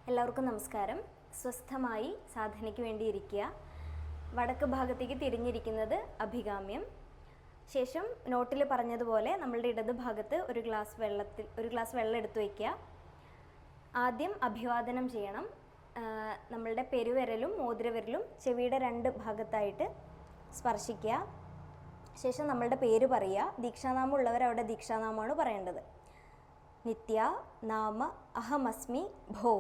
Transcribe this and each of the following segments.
എല്ലാവർക്കും നമസ്കാരം. സ്വസ്ഥമായി സാധനയ്ക്ക് വേണ്ടി ഇരിക്കുക. വടക്ക് ഭാഗത്തേക്ക് തിരിഞ്ഞിരിക്കുന്നത് അഭികാമ്യം. ശേഷം നോട്ടിൽ പറഞ്ഞതുപോലെ നമ്മളുടെ ഇടത് ഭാഗത്ത് ഒരു ഗ്ലാസ് വെള്ളം എടുത്തു വയ്ക്കുക. ആദ്യം അഭിവാദനം ചെയ്യണം. നമ്മളുടെ പെരുവിരലും മോതിരവിരലും ചെവിയുടെ 2 ഭാഗത്തായിട്ട് സ്പർശിക്കുക. ശേഷം നമ്മളുടെ പേര് പറയുക. ദീക്ഷാനാമം ഉള്ളവർ അവിടെ ദീക്ഷാനാമമാണ് പറയേണ്ടത്. നിത്യ നാമ അഹമസ്മി ഭോ.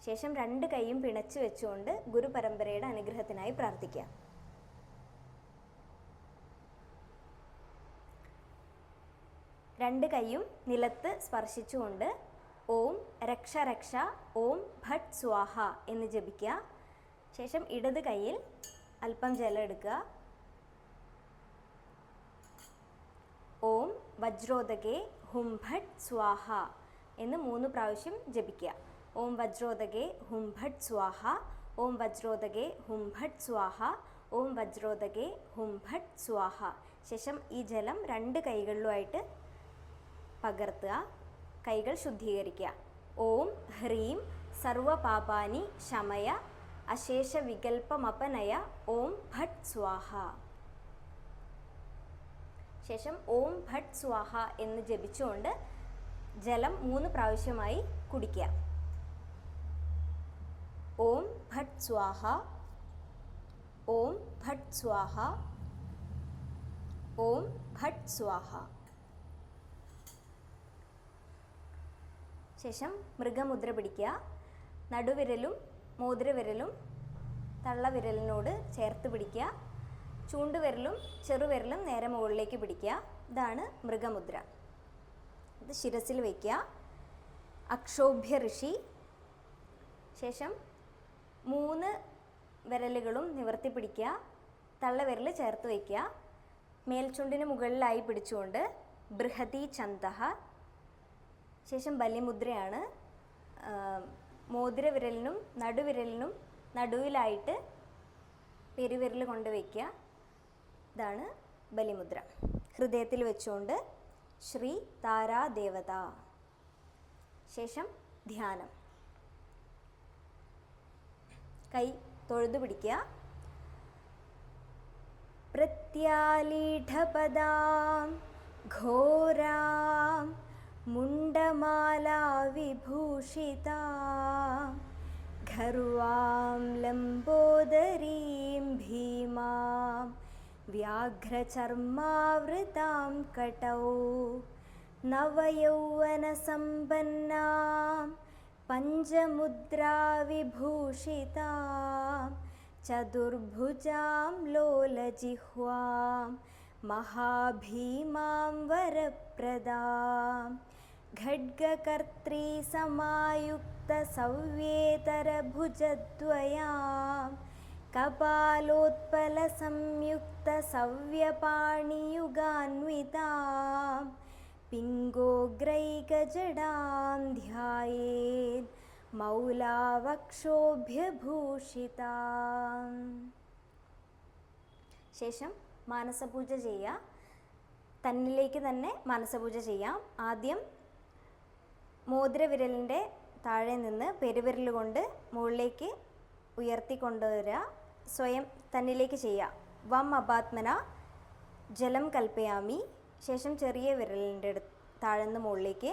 ശേഷം 2 കൈയും പിണച്ചു വെച്ചുകൊണ്ട് ഗുരുപരമ്പരയുടെ അനുഗ്രഹത്തിനായി പ്രാർത്ഥിക്കുക. രണ്ട് കൈയും നിലത്ത് സ്പർശിച്ചുകൊണ്ട് ഓം രക്ഷ രക്ഷ ഓം ഭട്ട് സ്വാഹ എന്ന് ജപിക്കുക. ശേഷം ഇടത് കൈയിൽ അല്പം ജലം എടുക്കുക. ഓം വജ്രോദകേ ഹും ഭട്ട് സ്വാഹ എന്ന് 3 പ്രാവശ്യം ജപിക്കുക. ഓം വജ്രോദകേ ഹും ഭട്ട് സ്വാഹ, ഓം വജ്രോദകേ ഹും ഭട്ട് സ്വാഹ, ഓം വജ്രോദകേ ഹും ഭട്ട് സ്വാഹ. ശേഷം ഈ ജലം 2 കൈകളിലുമായിട്ട് പകർത്തുക. കൈകൾ ശുദ്ധീകരിക്കുക. ഓം ഹ്രീം സർവപാപാനി ശമയ അശേഷ വികൽപമപനയ ഓം ഭട്ട് സ്വാഹ. ശേഷം ഓം ഭട്ട് സ്വാഹ എന്ന് ജപിച്ചുകൊണ്ട് ജലം 3 പ്രാവശ്യമായി കുടിക്കുക. ഓം ഭട്ട് സ്വാഹ, ഓം ഭട്ട് സ്വാഹ, ഓം ഭട്ട് സ്വാഹ. ശേഷം മൃഗമുദ്ര പിടിക്കുക. നടുവിരലും മോതിരവിരലും തള്ളവിരലിനോട് ചേർത്ത് പിടിക്കുക. ചൂണ്ടുവിരലും ചെറുവിരലും നേരെ മുകളിലേക്ക് പിടിക്കുക. ഇതാണ് മൃഗമുദ്ര. ഇത് ശിരസിൽ വയ്ക്കുക. അക്ഷോഭ്യ ഋഷി. ശേഷം 3 വിരലുകളും നിവർത്തി പിടിക്കുക. തള്ളവിരൽ ചേർത്ത് വയ്ക്കുക. മേൽചുണ്ടിന് മുകളിലായി പിടിച്ചുകൊണ്ട് ബൃഹതി ചന്തഹ. ശേഷം ബലിമുദ്രയാണ്. മോതിരവിരലിനും നടുവിരലിനും നടുവിലായിട്ട് പെരുവിരൽ കൊണ്ട് വയ്ക്കുക. ഇതാണ് ബലിമുദ്ര. ഹൃദയത്തിൽ വെച്ചുകൊണ്ട് ശ്രീ താരാദേവത. ശേഷം ധ്യാനം. കൈ തൊഴുതു പിടിക്കുക. പ്രത്യാലീഢപദാം ഘോരാം മുണ്ടമാലാ വിഭൂഷിതാം ഖർവാം ലംബോദരീം ഭീമാം വ്യാഘ്രചർമാവൃതാം കടൗ നവയൗവനസമ്പന്നാം പഞ്ചമുദ്രാ വിഭൂഷിതാം ചതുർഭുജാം ലോലജിഹ്വാം മഹാഭീമാം വരപ്രദാം ഖഡ്ഗകർത്രീ സമായുക്ത സവ്യേതരഭുജദ്വയാം കപാലോത്പല സംയുക്ത സവ്യപാണിയുഗാന്വിതാം പിംഗോഗ്രൈകജടാം ധ്യായേത് മൗലാവക്ഷോഭ്യഭൂഷിതാം. ശേഷം മാനസപൂജ ചെയ്യുക. തന്നിലേക്ക് തന്നെ മാനസപൂജ ചെയ്യാം. ആദ്യം മോതിരവിരലിൻ്റെ താഴെ നിന്ന് പെരുവിരൽ കൊണ്ട് മുകളിലേക്ക് ഉയർത്തിക്കൊണ്ടുവരിക. സ്വയം തന്നിലേക്ക് ചെയ്യുക. വം അപാത്മന ജലം കൽപ്പയാമി. ശേഷം ചെറിയ വിരലിൻ്റെ താഴെന്ന് മുകളിലേക്ക്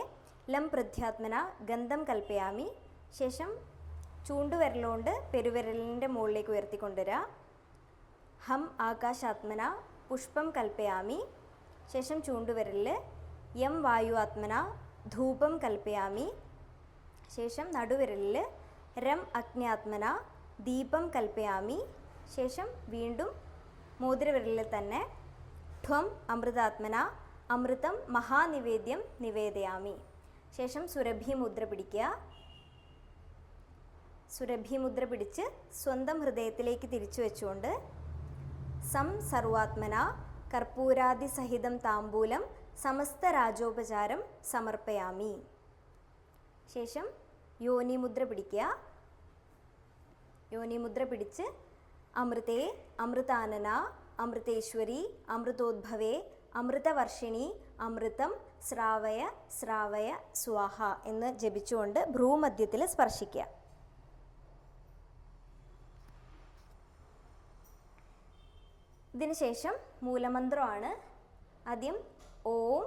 ലം പൃഥ്യാത്മന ഗന്ധം കൽപ്പയാമി. ശേഷം ചൂണ്ടുവിരലുകൊണ്ട് പെരുവിരലിൻ്റെ മുകളിലേക്ക് ഉയർത്തിക്കൊണ്ടുവരിക. ഹം ആകാശാത്മന പുഷ്പം കൽപ്പയാമി. ശേഷം ചൂണ്ടുവിരലിൽ യം വായു ആത്മന ധൂപം കൽപ്പയാമി. ശേഷം നടുവിരലിൽ രം അഗ്നിയാത്മന ദീപം കൽപ്പയാമി. ശേഷം വീണ്ടും മോതിരവിരലിൽ തന്നെ ഠ്വം അമൃതാത്മന അമൃതം മഹാനിവേദ്യം നിവേദയാമി. ശേഷം സുരഭി മുദ്ര പിടിക്കുക. സുരഭി മുദ്ര പിടിച്ച് സ്വന്തം ഹൃദയത്തിലേക്ക് തിരിച്ചു വെച്ചുകൊണ്ട് സം സർവാത്മന കർപ്പൂരാദിസഹിതം താംബൂലം സമസ്ത രാജോപചാരം സമർപ്പയാമി. ശേഷം യോനിമുദ്ര പിടിക്കുക. യോനിമുദ്ര പിടിച്ച് അമൃതേ അമൃതാനന അമൃതേശ്വരി അമൃതോദ്ഭവേ അമൃതവർഷിണി അമൃതം ശ്രാവയ ശ്രാവയ സ്വാഹ എന്ന് ജപിച്ചുകൊണ്ട് ഭ്രൂമധ്യത്തിൽ സ്പർശിക്കുക. ഇതിനുശേഷം മൂലമന്ത്രമാണ്. ആദ്യം ഓം,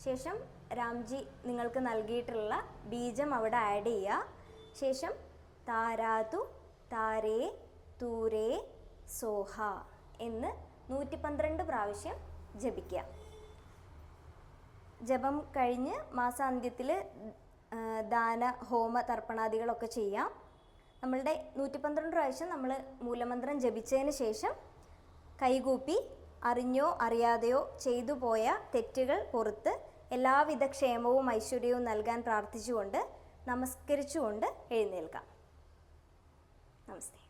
ശേഷം രാംജി നിങ്ങൾക്ക് നൽകിയിട്ടുള്ള ബീജം അവിടെ ആഡ് ചെയ്യുക. ശേഷം താരാതു താരേ തൂരേ സോഹ എന്ന് 112 പ്രാവശ്യം ജപിക്കുക. ജപം കഴിഞ്ഞ് മാസാന്ത്യത്തിൽ ദാന ഹോമ തർപ്പണാദികളൊക്കെ ചെയ്യാം. നമ്മളുടെ 112 പ്രാവശ്യം നമ്മൾ മൂലമന്ത്രം ജപിച്ചതിന് ശേഷം കൈകൂപ്പി അറിഞ്ഞോ അറിയാതെയോ ചെയ്തു പോയ തെറ്റുകൾ പുറത്ത് എല്ലാവിധ ക്ഷേമവും ഐശ്വര്യവും നൽകാൻ പ്രാർത്ഥിച്ചുകൊണ്ട് നമസ്കരിച്ചുകൊണ്ട് എഴുന്നേൽക്കാം. നമസ്തേ.